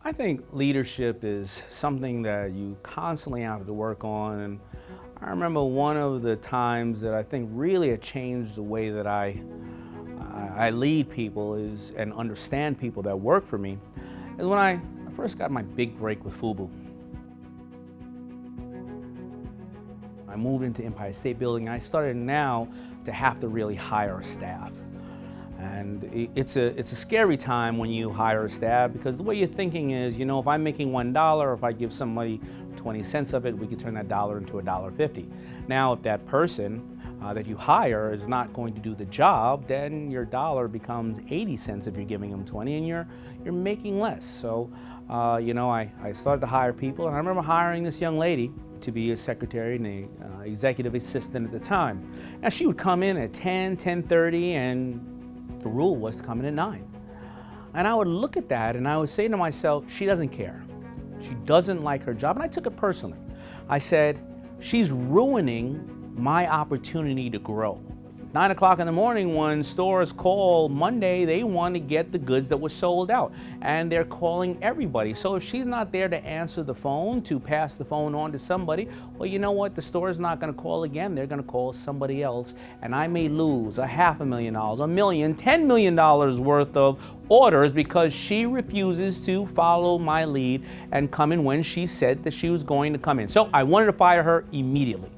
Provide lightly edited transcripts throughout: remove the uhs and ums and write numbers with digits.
I think leadership is something that you constantly have to work on. And I remember one of the times that I think really had changed the way that I lead people is and understand people that work for me is when I first got my big break with FUBU. I moved into Empire State Building and I started now to have to really hire staff. And it's a scary time when you hire a staff because the way you're thinking is, if I'm making $1, if I give somebody 20 cents of it, we could turn that dollar into $1.50. Now, if that person that you hire is not going to do the job, then your dollar becomes 80 cents if you're giving them 20 and you're making less. So, I started to hire people, and I remember hiring this young lady to be a secretary and a executive assistant at the time. Now, she would come in at 10, 10:30, and the rule was to come in at 9. And I would look at that and I would say to myself, she doesn't care. She doesn't like her job. And I took it personally. I said, she's ruining my opportunity to grow. 9 o'clock in the morning when stores call Monday, they want to get the goods that were sold out. And they're calling everybody. So if she's not there to answer the phone, to pass the phone on to somebody, well, you know what? The store is not going to call again. They're going to call somebody else. And I may lose $500,000, $1 million, $10 million worth of orders because she refuses to follow my lead and come in when she said that she was going to come in. So I wanted to fire her immediately.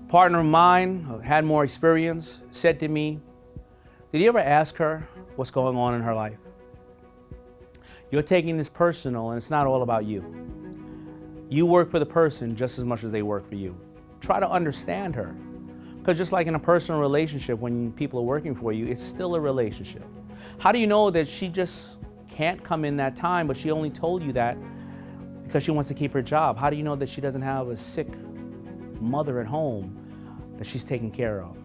Partner of mine who had more experience said to me, did you ever ask her what's going on in her life? You're taking this personal and it's not all about you. You work for the person just as much as they work for you. Try to understand her. Because just like in a personal relationship, when people are working for you, it's still a relationship. How do you know that she just can't come in that time, but she only told you that because she wants to keep her job? How do you know that she doesn't have a sick mother at home that she's taking care of?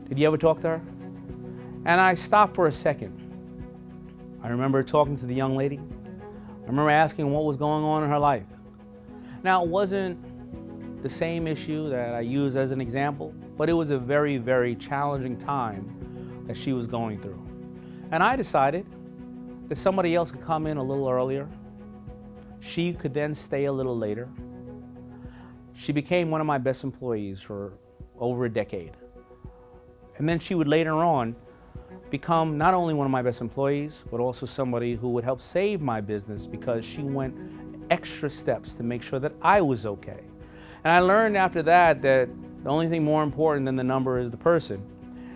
Did you ever talk to her? And I stopped for a second. I remember talking to the young lady. I remember asking what was going on in her life. Now, it wasn't the same issue that I used as an example, but it was a very, very challenging time that she was going through. And I decided that somebody else could come in a little earlier. She could then stay a little later. She became one of my best employees for over a decade. And then she would later on become not only one of my best employees, but also somebody who would help save my business because she went extra steps to make sure that I was okay. And I learned after that that the only thing more important than the number is the person.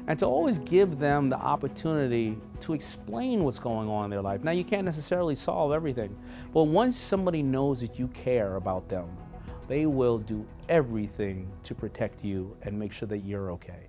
And to always give them the opportunity to explain what's going on in their life. Now, you can't necessarily solve everything, but once somebody knows that you care about them, they will do everything to protect you and make sure that you're okay.